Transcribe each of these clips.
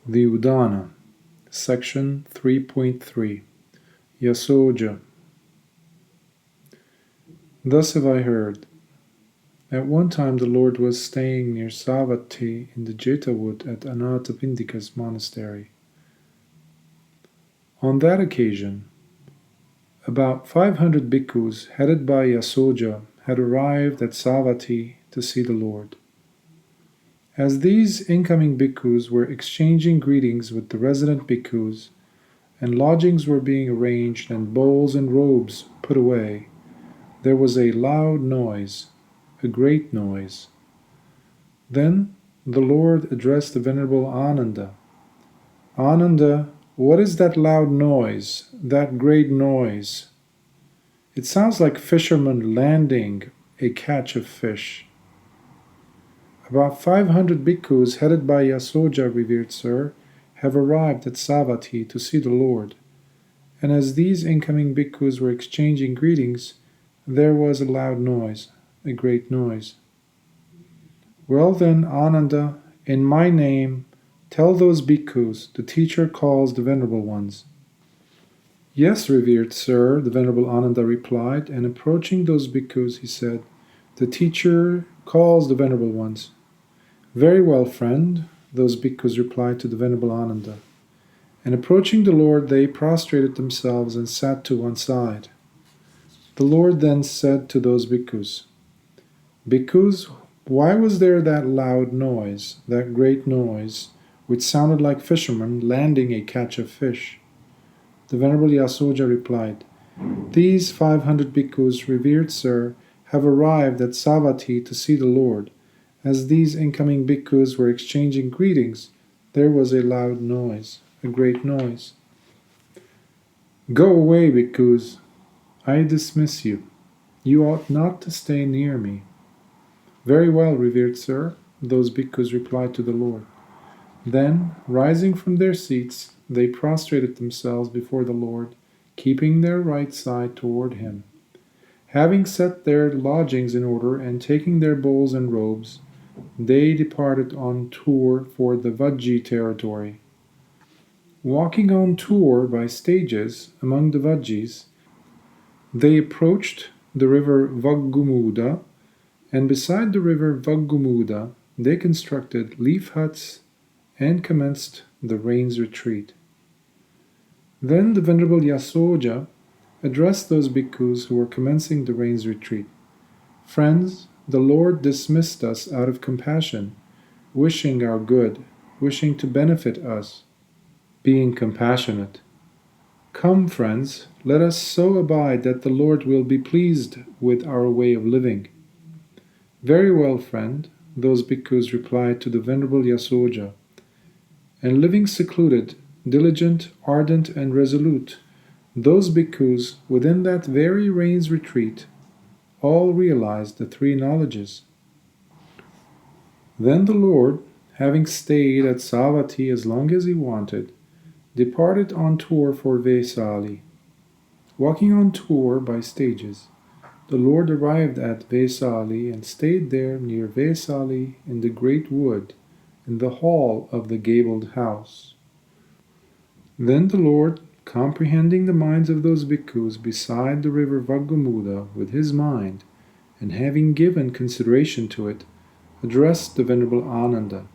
The Udana, Section 3.3, Yasoja. Thus have I heard. At one time the Lord was staying near Savatthi in the Jeta wood at Itivuttaka's monastery. On that occasion, about 500 bhikkhus headed by Yasoja had arrived at Savatthi to see the Lord. As these incoming bhikkhus were exchanging greetings with the resident bhikkhus, and lodgings were being arranged and bowls and robes put away, there was a loud noise, a great noise. Then the Lord addressed the Venerable Ananda. Ananda, what is that loud noise, that great noise? It sounds like fishermen landing a catch of fish. About 500 bhikkhus headed by Yasoja, revered sir, have arrived at Savatthi to see the Lord. And as these incoming bhikkhus were exchanging greetings, there was a loud noise, a great noise. Well then, Ananda, in my name, tell those bhikkhus, the teacher calls the Venerable Ones. Yes, revered sir, the Venerable Ananda replied, and approaching those bhikkhus, he said, the teacher calls the Venerable Ones. Very well, friend, those bhikkhus replied to the Venerable Ananda. And approaching the Lord, they prostrated themselves and sat to one side. The Lord then said to those bhikkhus, Bhikkhus, why was there that loud noise, that great noise, which sounded like fishermen landing a catch of fish? The Venerable Yasoja replied, These 500 bhikkhus, revered sir, have arrived at Savatthi to see the Lord. As these incoming bhikkhus were exchanging greetings, there was a loud noise, a great noise. Go away, bhikkhus. I dismiss you. You ought not to stay near me. Very well, revered sir, those bhikkhus replied to the Lord. Then, rising from their seats, they prostrated themselves before the Lord, keeping their right side toward him. Having set their lodgings in order and taking their bowls and robes, they departed on tour for the Vajji territory. Walking on tour by stages among the Vajjis, they approached the river Vaggumuda, and beside the river Vaggumuda they constructed leaf huts and commenced the rain's retreat. Then the Venerable Yasoja addressed those bhikkhus who were commencing the rain's retreat. Friends, the Lord dismissed us out of compassion, wishing our good, wishing to benefit us, being compassionate. Come, friends, let us so abide that the Lord will be pleased with our way of living. Very well, friend, those bhikkhus replied to the Venerable Yasoja. And living secluded, diligent, ardent, and resolute, those bhikkhus within that very rain's retreat all realized the three knowledges. Then the Lord, having stayed at Savatthi as long as he wanted, departed on tour for Vesali. Walking on tour by stages, the Lord arrived at Vesali and stayed there near Vesali in the great wood, in the hall of the gabled house. Then the Lord, comprehending the minds of those bhikkhus beside the river Vaggumuda with his mind, and having given consideration to it, addressed the Venerable Ananda.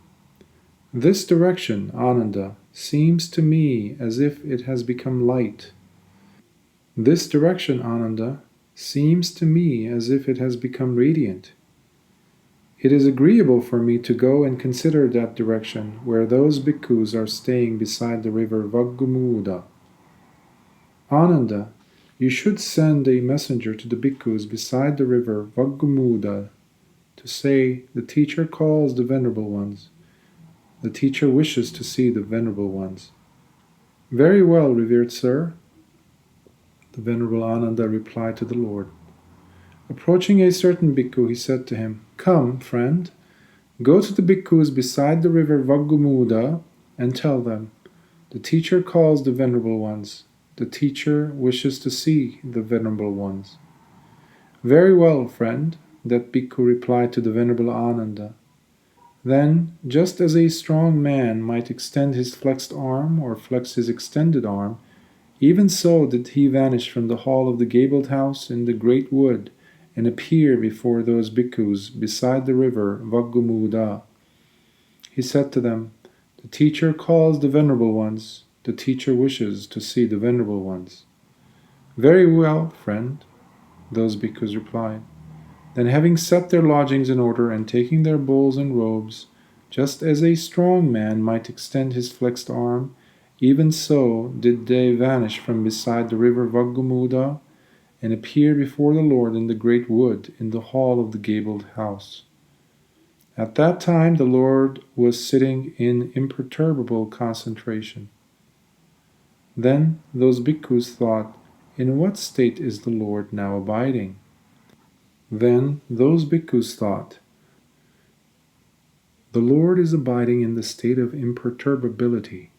This direction, Ananda, seems to me as if it has become light. This direction, Ananda, seems to me as if it has become radiant. It is agreeable for me to go and consider that direction where those bhikkhus are staying beside the river Vaggumuda. Ananda, you should send a messenger to the bhikkhus beside the river Vaggumuda to say, the teacher calls the Venerable Ones. The teacher wishes to see the Venerable Ones. Very well, revered sir, the Venerable Ananda replied to the Lord. Approaching a certain bhikkhu, he said to him, Come, friend, go to the bhikkhus beside the river Vaggumuda and tell them, the teacher calls the Venerable Ones. The teacher wishes to see the Venerable Ones. Very well, friend, that bhikkhu replied to the Venerable Ananda. Then, just as a strong man might extend his flexed arm or flex his extended arm, even so did he vanish from the hall of the gabled house in the great wood and appear before those bhikkhus beside the river Vaggumuda. He said to them, "The teacher calls the venerable ones. The teacher wishes to see the venerable ones." "Very well, friend," those bhikkhus replied. Then, having set their lodgings in order and taking their bowls and robes, just as a strong man might extend his flexed arm, even so did they vanish from beside the river Vaggumuda and appear before the Lord in the great wood in the hall of the gabled house. At that time the Lord was sitting in imperturbable concentration. Then those bhikkhus thought, "In what state is the Lord now abiding?" Then those bhikkhus thought, "The Lord is abiding in the state of imperturbability."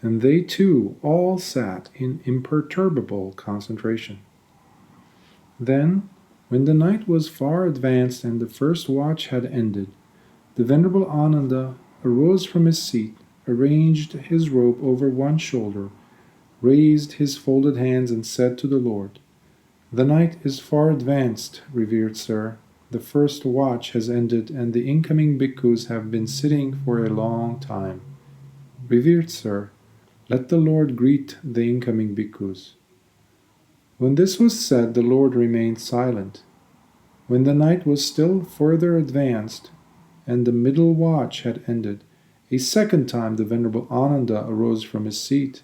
And they too all sat in imperturbable concentration. Then, when the night was far advanced and the first watch had ended, the Venerable Ananda arose from his seat, arranged his robe over one shoulder, raised his folded hands and said to the Lord, "The night is far advanced, revered sir. The first watch has ended and the incoming bhikkhus have been sitting for a long time. Revered sir, let the Lord greet the incoming bhikkhus." When this was said, the Lord remained silent. When the night was still further advanced, and the middle watch had ended, a second time the Venerable Ananda arose from his seat,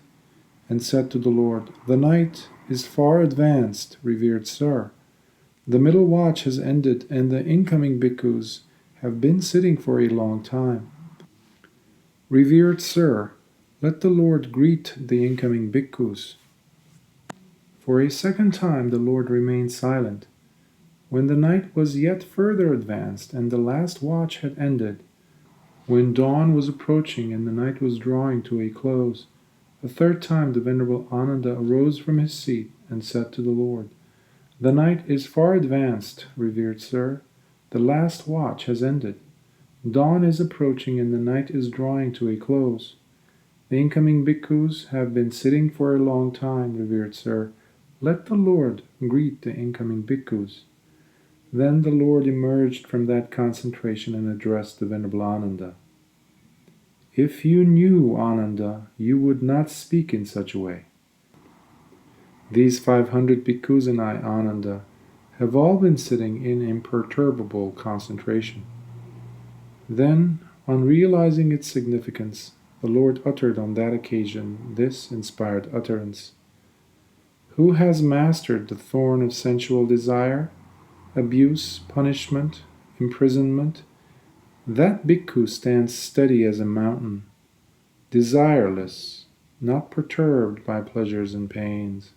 and said to the Lord, "The night is far advanced, revered sir. The middle watch has ended, and the incoming bhikkhus have been sitting for a long time. Revered sir, let the Lord greet the incoming bhikkhus." For a second time the Lord remained silent. When the night was yet further advanced, and the last watch had ended, when dawn was approaching and the night was drawing to a close, a third time the Venerable Ananda arose from his seat and said to the Lord, "The night is far advanced, revered sir. The last watch has ended. Dawn is approaching and the night is drawing to a close. The incoming bhikkhus have been sitting for a long time, revered sir. Let the Lord greet the incoming bhikkhus." Then the Lord emerged from that concentration and addressed the Venerable Ananda. "If you knew, Ananda, you would not speak in such a way. These 500 bhikkhus and I, Ananda, have all been sitting in imperturbable concentration." Then, on realizing its significance, the Lord uttered on that occasion this inspired utterance: "Who has mastered the thorn of sensual desire, abuse, punishment, imprisonment, that bhikkhu stands steady as a mountain, desireless, not perturbed by pleasures and pains.